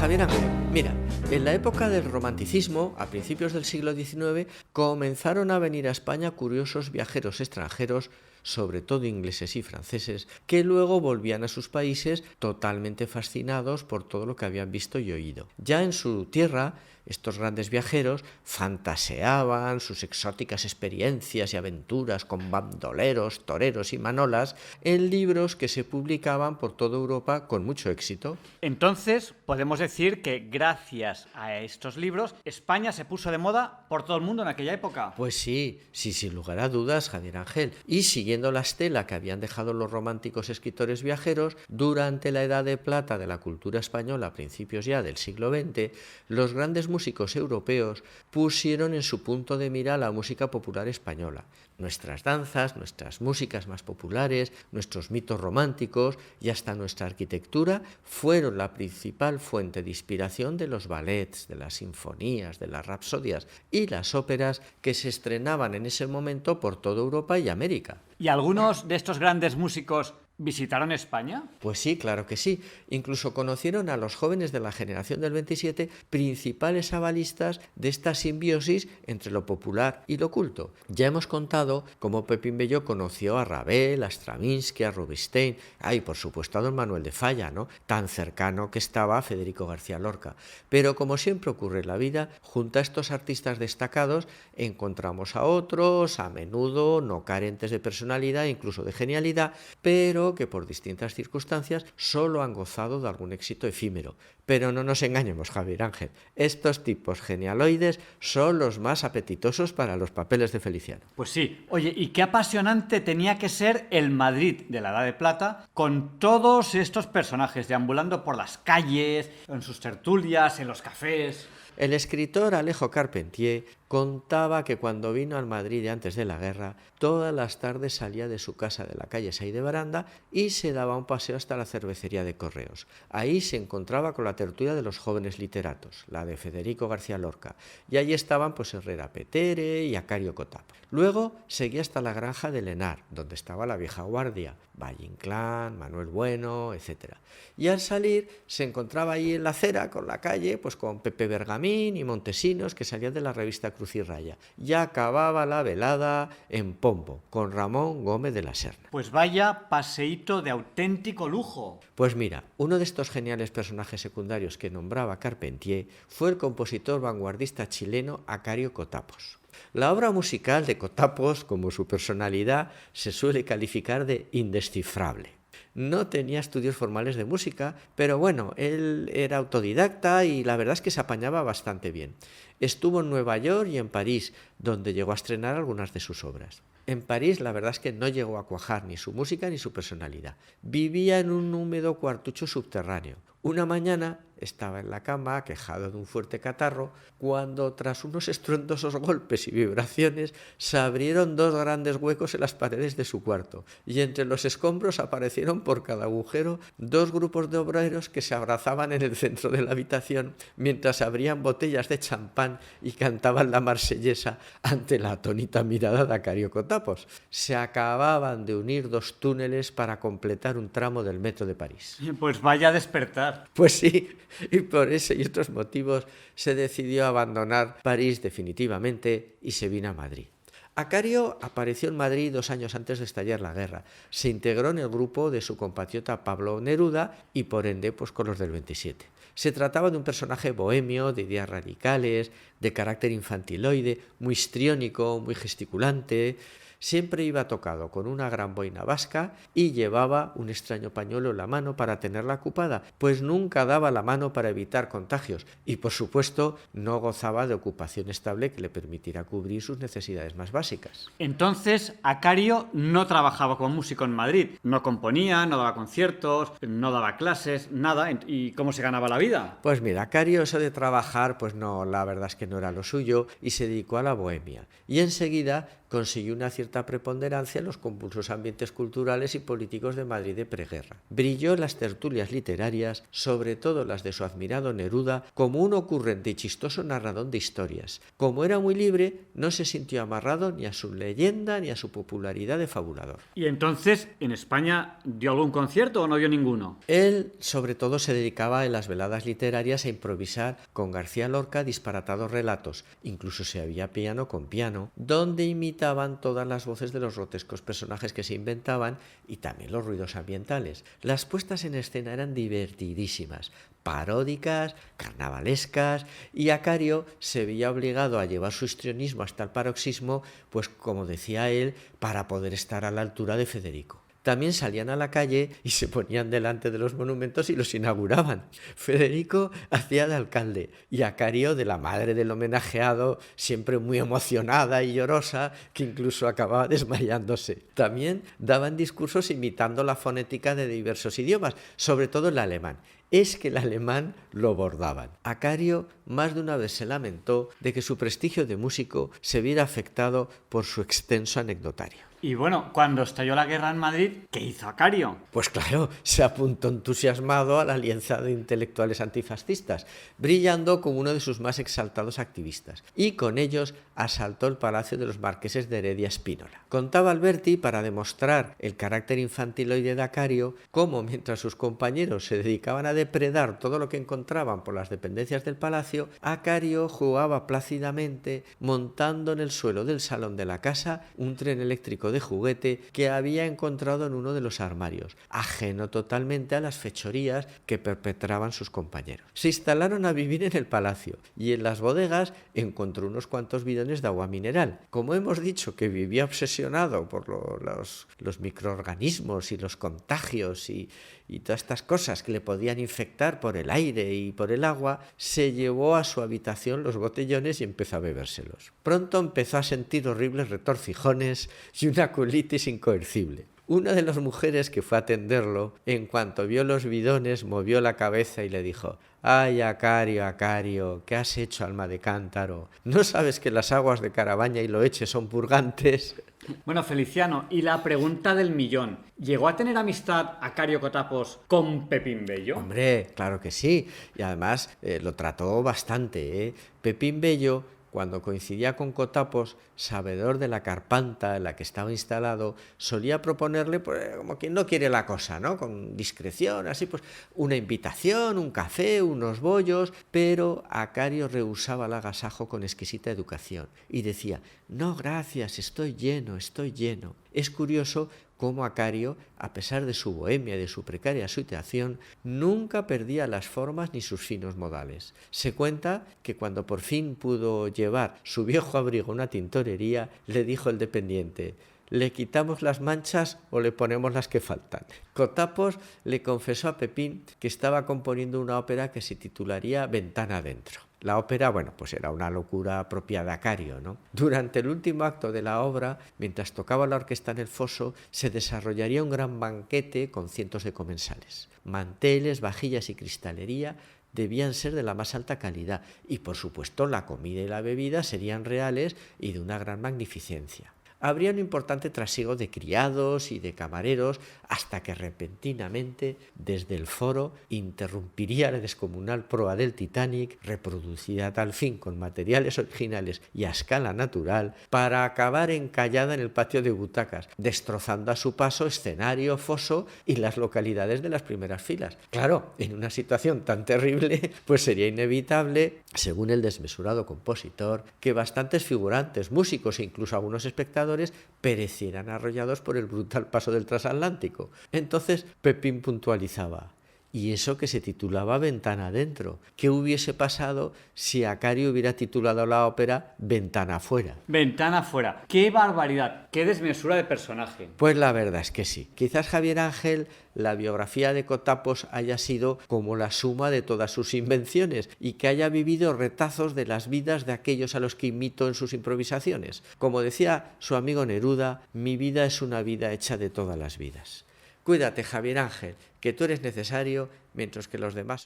Javier Ángel, mira, en la época del romanticismo, a principios del siglo XIX, comenzaron a venir a España curiosos viajeros extranjeros, sobre todo ingleses y franceses, que luego volvían a sus países totalmente fascinados por todo lo que habían visto y oído. Ya en su tierra, estos grandes viajeros fantaseaban sus exóticas experiencias y aventuras con bandoleros, toreros y manolas en libros que se publicaban por toda Europa con mucho éxito. Entonces, podemos decir que gracias a estos libros, España se puso de moda por todo el mundo en aquella época. Pues sí, sin lugar a dudas, Javier Ángel. Y siguiendo la estela que habían dejado los románticos escritores viajeros, durante la Edad de Plata de la cultura española, a principios ya del siglo XX, los grandes músicos europeos pusieron en su punto de mira la música popular española. Nuestras danzas, nuestras músicas más populares, nuestros mitos románticos y hasta nuestra arquitectura fueron la principal fuente de inspiración de los ballets, de las sinfonías, de las rapsodias y las óperas que se estrenaban en ese momento por toda Europa y América. ¿Y algunos de estos grandes músicos visitaron España? Pues sí, claro que sí. Incluso conocieron a los jóvenes de la generación del 27, principales avalistas de esta simbiosis entre lo popular y lo culto. Ya hemos contado cómo Pepín Belló conoció a Ravel, a Stravinsky, a Rubinstein, y por supuesto a don Manuel de Falla, ¿no? Tan cercano que estaba a Federico García Lorca. Pero como siempre ocurre en la vida, junto a estos artistas destacados encontramos a otros, a menudo no carentes de personalidad, incluso de genialidad, pero que por distintas circunstancias solo han gozado de algún éxito efímero. Pero no nos engañemos, Javier Ángel, estos tipos genialoides son los más apetitosos para los papeles de Feliciano. Pues sí. Oye, y qué apasionante tenía que ser el Madrid de la Edad de Plata con todos estos personajes deambulando por las calles, en sus tertulias, en los cafés. El escritor Alejo Carpentier contaba que cuando vino al Madrid antes de la guerra, todas las tardes salía de su casa de la calle Sey de Baranda y se daba un paseo hasta la cervecería de Correos. Ahí se encontraba con la tertulia de los jóvenes literatos, la de Federico García Lorca, y allí estaban pues Herrera Petere y Acario Cotapo. Luego seguía hasta la granja de Lenar, donde estaba la vieja guardia, Valle Inclán, Manuel Bueno, etc. Y al salir se encontraba ahí en la acera con la calle, pues con Pepe Bergamín y Montesinos, que salían de la revista Cruz y Raya. Ya acababa la velada en Pombo, con Ramón Gómez de la Serna. Pues vaya paseíto de auténtico lujo. Pues mira, uno de estos geniales personajes secundarios que nombraba Carpentier fue el compositor vanguardista chileno Acario Cotapos. La obra musical de Cotapos, como su personalidad, se suele calificar de indescifrable. No tenía estudios formales de música, pero bueno, él era autodidacta y la verdad es que se apañaba bastante bien. Estuvo en Nueva York y en París, donde llegó a estrenar algunas de sus obras. En París la verdad es que no llegó a cuajar ni su música ni su personalidad. Vivía en un húmedo cuartucho subterráneo. Una mañana estaba en la cama, quejado de un fuerte catarro, cuando tras unos estruendosos golpes y vibraciones se abrieron dos grandes huecos en las paredes de su cuarto, y entre los escombros aparecieron por cada agujero dos grupos de obreros que se abrazaban en el centro de la habitación mientras abrían botellas de champán y cantaban la marsellesa ante la atónita mirada de Acario Cotapos. Se acababan de unir dos túneles para completar un tramo del metro de París. Pues vaya a despertar. Pues sí, y por ese y otros motivos se decidió abandonar París definitivamente y se vino a Madrid. Acario apareció en Madrid 2 años antes de estallar la guerra. Se integró en el grupo de su compatriota Pablo Neruda y por ende pues con los del 27. Se trataba de un personaje bohemio, de ideas radicales, de carácter infantiloide, muy histriónico, muy gesticulante. Siempre iba tocado con una gran boina vasca y llevaba un extraño pañuelo en la mano para tenerla ocupada, pues nunca daba la mano para evitar contagios y, por supuesto, no gozaba de ocupación estable que le permitiera cubrir sus necesidades más básicas. Entonces, Acario no trabajaba como músico en Madrid. No componía, no daba conciertos, no daba clases, nada. ¿Y cómo se ganaba la vida? Pues mira, Acario eso de trabajar, pues no, la verdad es que no era lo suyo y se dedicó a la bohemia. Y enseguida consiguió una cierta cierta preponderancia en los convulsos ambientes culturales y políticos de Madrid de preguerra. Brilló en las tertulias literarias, sobre todo las de su admirado Neruda, como un ocurrente y chistoso narrador de historias. Como era muy libre, no se sintió amarrado ni a su leyenda ni a su popularidad de fabulador. ¿Y entonces en España dio algún concierto o no dio ninguno? Él, sobre todo, se dedicaba en las veladas literarias a improvisar con García Lorca disparatados relatos. Incluso se había piano con piano, donde imitaban todas las voces de los grotescos personajes que se inventaban y también los ruidos ambientales. Las puestas en escena eran divertidísimas, paródicas, carnavalescas, y Acario se veía obligado a llevar su histrionismo hasta el paroxismo, pues como decía él, para poder estar a la altura de Federico. También salían a la calle y se ponían delante de los monumentos y los inauguraban. Federico hacía de alcalde y Acario de la madre del homenajeado, siempre muy emocionada y llorosa, que incluso acababa desmayándose. También daban discursos imitando la fonética de diversos idiomas, sobre todo el alemán. Es que el alemán lo bordaban. Acario más de una vez se lamentó de que su prestigio de músico se viera afectado por su extenso anecdotario. Y bueno, cuando estalló la guerra en Madrid, ¿qué hizo Acario? Pues claro, se apuntó entusiasmado a la alianza de intelectuales antifascistas, brillando como uno de sus más exaltados activistas, y con ellos asaltó el palacio de los marqueses de Heredia Spínola. Contaba Alberti, para demostrar el carácter infantiloide de Acario, cómo mientras sus compañeros se dedicaban a depredar todo lo que encontraban por las dependencias del palacio, Acario jugaba plácidamente montando en el suelo del salón de la casa un tren eléctrico de juguete que había encontrado en uno de los armarios, ajeno totalmente a las fechorías que perpetraban sus compañeros. Se instalaron a vivir en el palacio y en las bodegas encontró unos cuantos bidones de agua mineral. Como hemos dicho que vivía obsesionado por los microorganismos y los contagios y todas estas cosas que le podían infectar por el aire y por el agua, se llevó a su habitación los botellones y empezó a bebérselos. Pronto empezó a sentir horribles retorcijones y una colitis incoercible. Una de las mujeres que fue a atenderlo, en cuanto vio los bidones, movió la cabeza y le dijo: «Ay, Acario, Acario, ¿qué has hecho, alma de cántaro? ¿No sabes que las aguas de Carabaña y Loeche son purgantes?» Bueno, Feliciano, y la pregunta del millón. ¿Llegó a tener amistad Acario Cotapos con Pepín Bello? Hombre, claro que sí. Y además lo trató bastante, ¿eh? Pepín Bello, cuando coincidía con Cotapos, sabedor de la carpanta en la que estaba instalado, solía proponerle, pues, como quien no quiere la cosa, ¿no? Con discreción, así, pues, una invitación, un café, unos bollos, pero Acario rehusaba el agasajo con exquisita educación y decía: «No, gracias, estoy lleno, estoy lleno». Es curioso cómo Acario, a pesar de su bohemia y de su precaria situación, nunca perdía las formas ni sus finos modales. Se cuenta que cuando por fin pudo llevar su viejo abrigo a una tintorería, le dijo el dependiente: «¿Le quitamos las manchas o le ponemos las que faltan?». Cotapos le confesó a Pepín que estaba componiendo una ópera que se titularía Ventana adentro. La ópera, bueno, pues era una locura propia de Acario, ¿no? Durante el último acto de la obra, mientras tocaba la orquesta en el foso, se desarrollaría un gran banquete con cientos de comensales. Manteles, vajillas y cristalería debían ser de la más alta calidad y, por supuesto, la comida y la bebida serían reales y de una gran magnificencia. Habría un importante trasiego de criados y de camareros hasta que repentinamente desde el foro interrumpiría la descomunal proa del Titanic, reproducida a tal fin con materiales originales y a escala natural, para acabar encallada en el patio de butacas, destrozando a su paso escenario, foso y las localidades de las primeras filas. Claro, en una situación tan terrible, pues sería inevitable, según el desmesurado compositor, que bastantes figurantes, músicos e incluso algunos espectadores perecieran arrollados por el brutal paso del transatlántico. Entonces Pepín puntualizaba: «Y eso que se titulaba Ventana adentro. ¿Qué hubiese pasado si Acario hubiera titulado la ópera Ventana afuera?». Ventana afuera. ¡Qué barbaridad! ¡Qué desmesura de personaje! Pues la verdad es que sí. Quizás Javier Ángel, la biografía de Cotapos haya sido como la suma de todas sus invenciones y que haya vivido retazos de las vidas de aquellos a los que imito en sus improvisaciones. Como decía su amigo Neruda, mi vida es una vida hecha de todas las vidas. Cuídate, Javier Ángel, que tú eres necesario mientras que los demás...